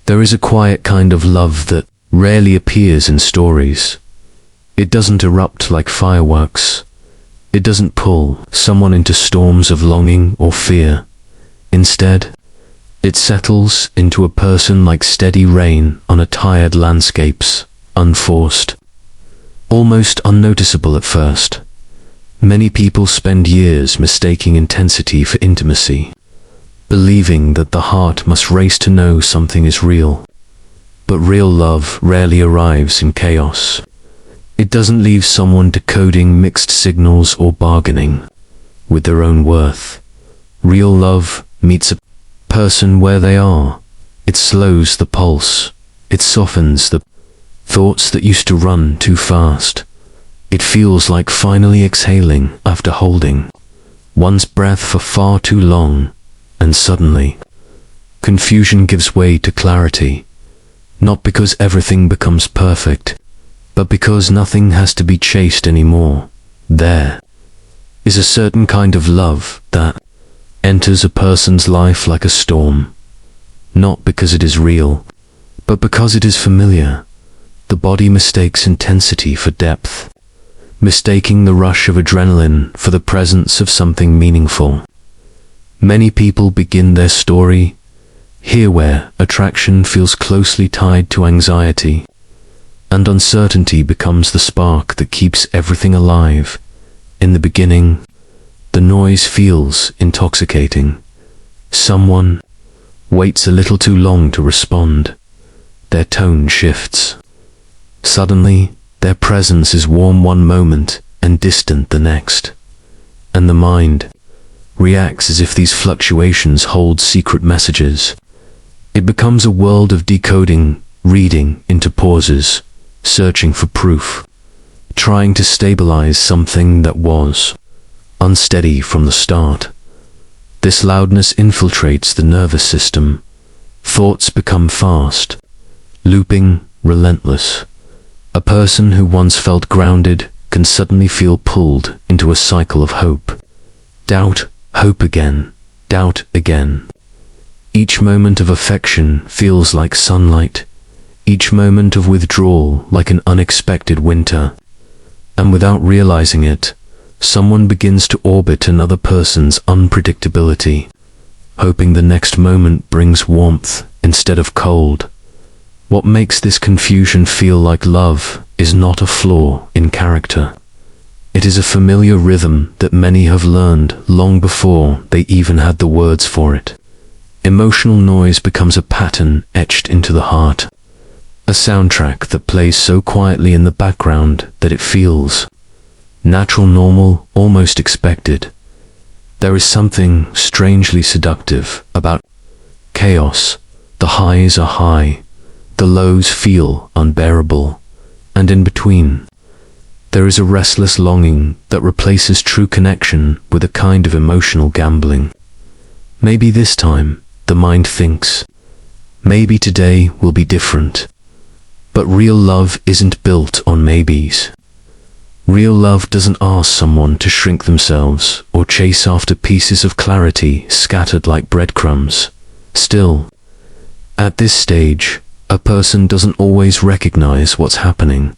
There is a quiet kind of love that rarely appears in stories. It doesn't erupt like fireworks. It doesn't pull someone into storms of longing or fear. Instead, it settles into a person like steady rain on a tired landscapes, unforced, almost unnoticeable at first. Many people spend years mistaking intensity for intimacy, believing that the heart must race to know something is real. But real love rarely arrives in chaos. It doesn't leave someone decoding mixed signals or bargaining with their own worth. Real love meets a person where they are. It slows the pulse. It softens the thoughts that used to run too fast. It feels like finally exhaling after holding one's breath for far too long, and suddenly, confusion gives way to clarity, not because everything becomes perfect, but because nothing has to be chased anymore. There is a certain kind of love that enters a person's life like a storm, not because it is real, but because it is familiar. The body mistakes intensity for depth, mistaking the rush of adrenaline for the presence of something meaningful. Many people begin their story here where attraction feels closely tied to anxiety, and uncertainty becomes the spark that keeps everything alive. In the beginning, the noise feels intoxicating. Someone waits a little too long to respond. Their tone shifts. Suddenly, their presence is warm one moment and distant the next, and the mind reacts as if these fluctuations hold secret messages. It becomes a world of decoding, reading into pauses, searching for proof, trying to stabilize something that was unsteady from the start. This loudness infiltrates the nervous system. Thoughts become fast, looping, relentless. A person who once felt grounded can suddenly feel pulled into a cycle of hope. Doubt, hope again, doubt again. Each moment of affection feels like sunlight, each moment of withdrawal like an unexpected winter. And without realizing it, someone begins to orbit another person's unpredictability, hoping the next moment brings warmth instead of cold. What makes this confusion feel like love is not a flaw in character. It is a familiar rhythm that many have learned long before they even had the words for it. Emotional noise becomes a pattern etched into the heart, a soundtrack that plays so quietly in the background that it feels natural, normal, almost expected. There is something strangely seductive about chaos. The highs are high, the lows feel unbearable, and in between, there is a restless longing that replaces true connection with a kind of emotional gambling. Maybe this time, the mind thinks, maybe today will be different. But real love isn't built on maybes. Real love doesn't ask someone to shrink themselves or chase after pieces of clarity scattered like breadcrumbs. Still, at this stage, a person doesn't always recognize what's happening.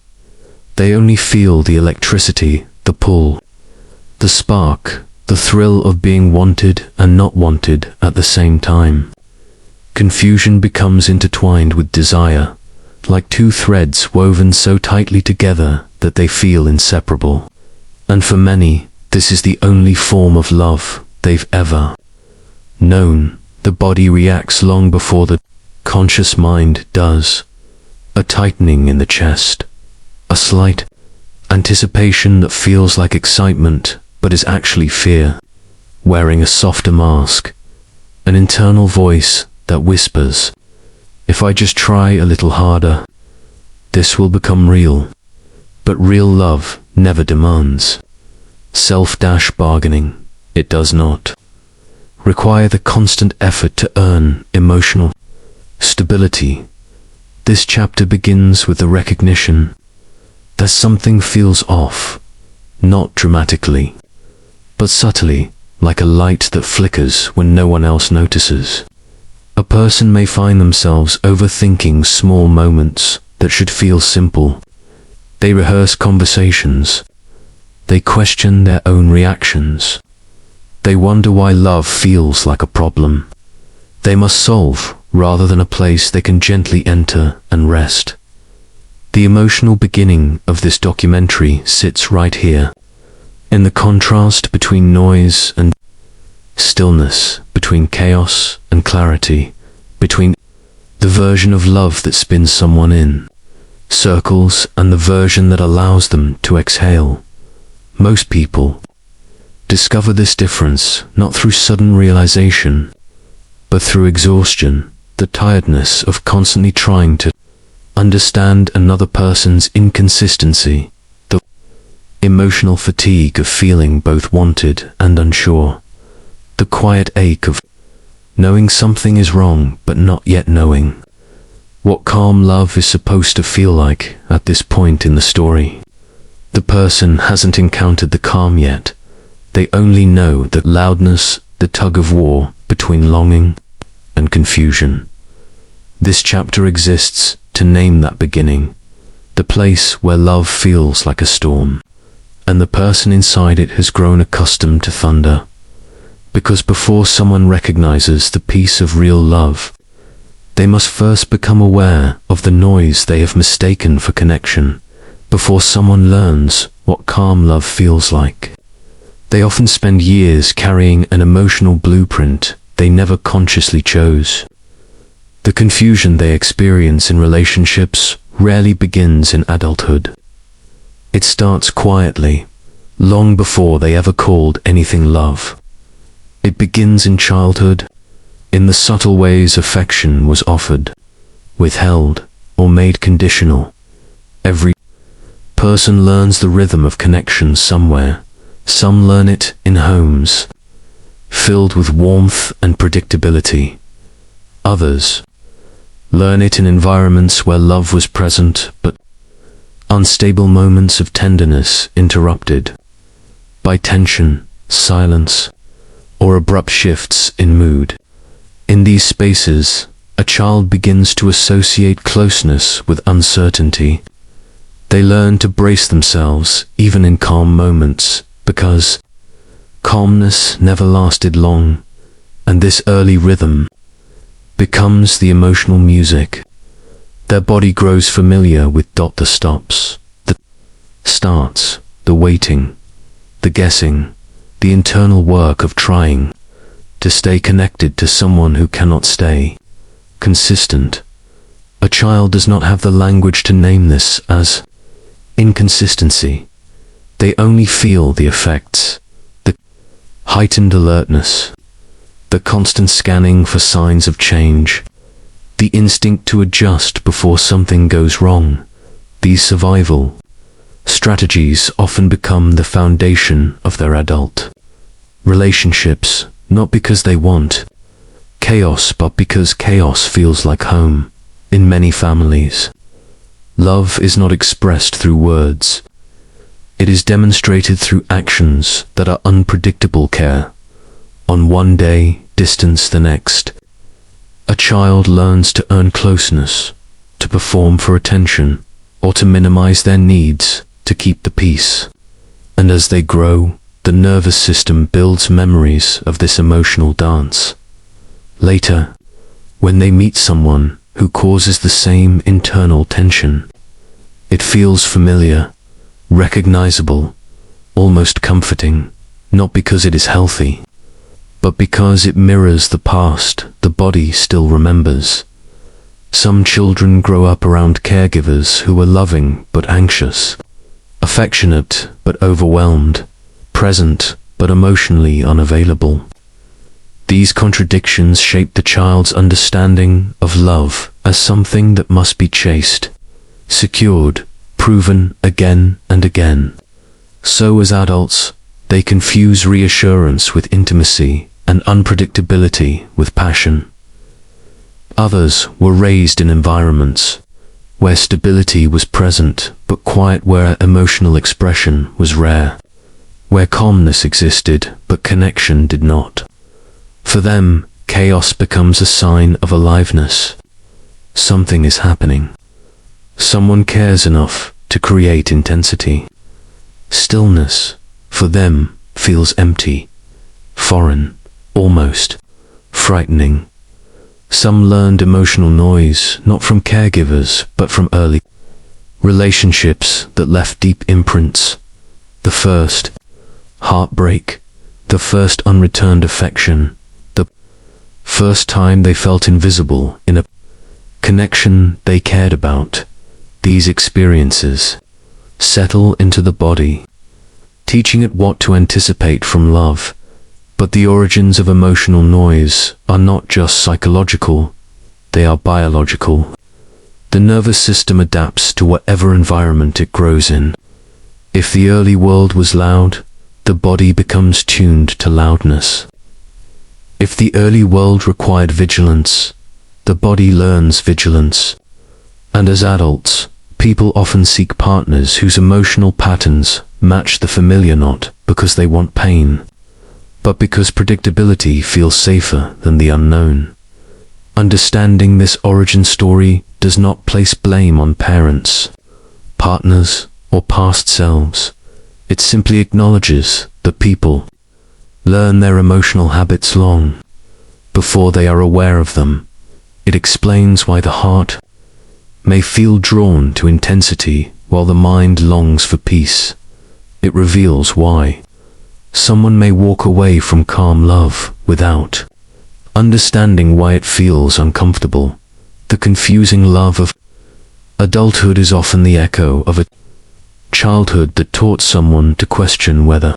They only feel the electricity, the pull, the spark, the thrill of being wanted and not wanted at the same time. Confusion becomes intertwined with desire, like two threads woven so tightly together that they feel inseparable. And for many, this is the only form of love they've ever known. The body reacts long before the conscious mind does. A tightening in the chest, a slight anticipation that feels like excitement but is actually fear, wearing a softer mask, an internal voice that whispers, if I just try a little harder, this will become real. But real love never demands self-bargaining. It does not require the constant effort to earn emotional stability. This chapter begins with the recognition that something feels off, not dramatically, but subtly, like a light that flickers when no one else notices. A person may find themselves overthinking small moments that should feel simple. They rehearse conversations. They question their own reactions. They wonder why love feels like a problem they must solve rather than a place they can gently enter and rest. The emotional beginning of this documentary sits right here, in the contrast between noise and stillness, between chaos and clarity, between the version of love that spins someone in circles and the version that allows them to exhale. Most people discover this difference not through sudden realization, but through exhaustion, the tiredness of constantly trying to understand another person's inconsistency, the emotional fatigue of feeling both wanted and unsure, the quiet ache of knowing something is wrong but not yet knowing what calm love is supposed to feel like at this point in the story. The person hasn't encountered the calm yet. They only know the loudness, the tug of war between longing and confusion. This chapter exists to name that beginning, the place where love feels like a storm, and the person inside it has grown accustomed to thunder. Because before someone recognizes the peace of real love, they must first become aware of the noise they have mistaken for connection. Before someone learns what calm love feels like, they often spend years carrying an emotional blueprint they never consciously chose. The confusion they experience in relationships rarely begins in adulthood. It starts quietly, long before they ever called anything love. It begins in childhood, in the subtle ways affection was offered, withheld, or made conditional. Every person learns the rhythm of connection somewhere. Some learn it in homes filled with warmth and predictability. Others learn it in environments where love was present but unstable moments of tenderness interrupted by tension, silence, or abrupt shifts in mood. In these spaces, a child begins to associate closeness with uncertainty. They learn to brace themselves even in calm moments, because calmness never lasted long, and this early rhythm becomes the emotional music. Their body grows familiar with the stops, the starts, the waiting, the guessing, the internal work of trying to stay connected to someone who cannot stay consistent. A child does not have the language to name this as inconsistency. They only feel the effects, the heightened alertness, the constant scanning for signs of change, the instinct to adjust before something goes wrong. These survival strategies often become the foundation of their adult relationships, not because they want chaos, but because chaos feels like home. In many families, love is not expressed through words. It is demonstrated through actions that are unpredictable. Care on one day, distance the next. A child learns to earn closeness, to perform for attention, or to minimize their needs to keep the peace. And as they grow, the nervous system builds memories of this emotional dance. Later, when they meet someone who causes the same internal tension, it feels familiar, recognizable, almost comforting, not because it is healthy, but because it mirrors the past the body still remembers. Some children grow up around caregivers who are loving but anxious, affectionate but overwhelmed, present but emotionally unavailable. These contradictions shape the child's understanding of love as something that must be chased, secured, proven again and again. So as adults, they confuse reassurance with intimacy and unpredictability with passion. Others were raised in environments where stability was present but quiet, where emotional expression was rare, where calmness existed but connection did not. For them, Chaos becomes a sign of aliveness. Something is happening. Someone cares enough to create intensity. Stillness, for them, feels empty, foreign, almost frightening. Some learned emotional noise not from caregivers but from early relationships that left deep imprints. The first heartbreak, the first unreturned affection, the first time they felt invisible in a connection they cared about. These experiences settle into the body, teaching it what to anticipate from love. But the origins of emotional noise are not just psychological, they are biological. The nervous system adapts to whatever environment it grows in. If the early world was loud, the body becomes tuned to loudness. If the early world required vigilance, the body learns vigilance. And as adults, people often seek partners whose emotional patterns match the familiar, not because they want pain, but because predictability feels safer than the unknown. Understanding this origin story does not place blame on parents, partners, or past selves. It simply acknowledges that people learn their emotional habits long before they are aware of them. It explains why the heart may feel drawn to intensity while the mind longs for peace. It reveals why someone may walk away from calm love without understanding why it feels uncomfortable. The confusing love of adulthood is often the echo of a childhood that taught someone to question whether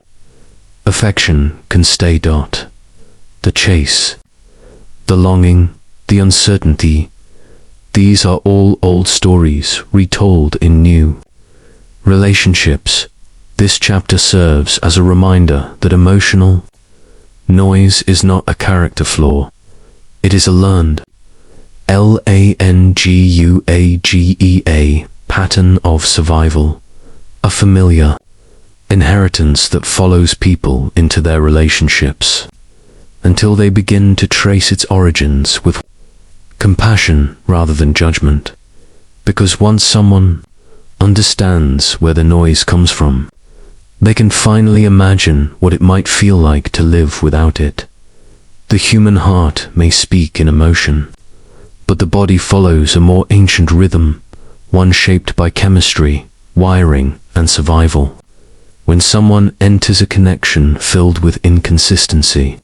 affection can stay. The chase, the longing, the uncertainty, these are all old stories retold in new relationships. This chapter serves as a reminder that emotional noise is not a character flaw. It is a learned, languagea, pattern of survival, a familiar inheritance that follows people into their relationships until they begin to trace its origins with compassion rather than judgment. Because once someone understands where the noise comes from, they can finally imagine what it might feel like to live without it. The human heart may speak in emotion, but the body follows a more ancient rhythm, one shaped by chemistry, wiring, and survival. When someone enters a connection filled with inconsistency,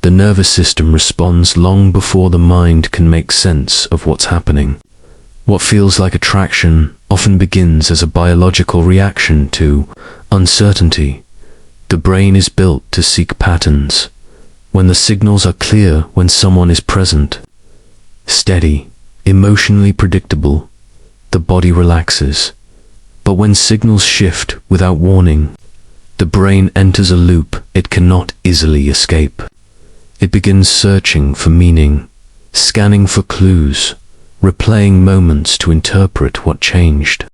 the nervous system responds long before the mind can make sense of what's happening. What feels like attraction often begins as a biological reaction to uncertainty. The brain is built to seek patterns. When the signals are clear, when someone is present, steady, emotionally predictable, the body relaxes. But when signals shift without warning, the brain enters a loop it cannot easily escape. It begins searching for meaning, scanning for clues, replaying moments to interpret what changed.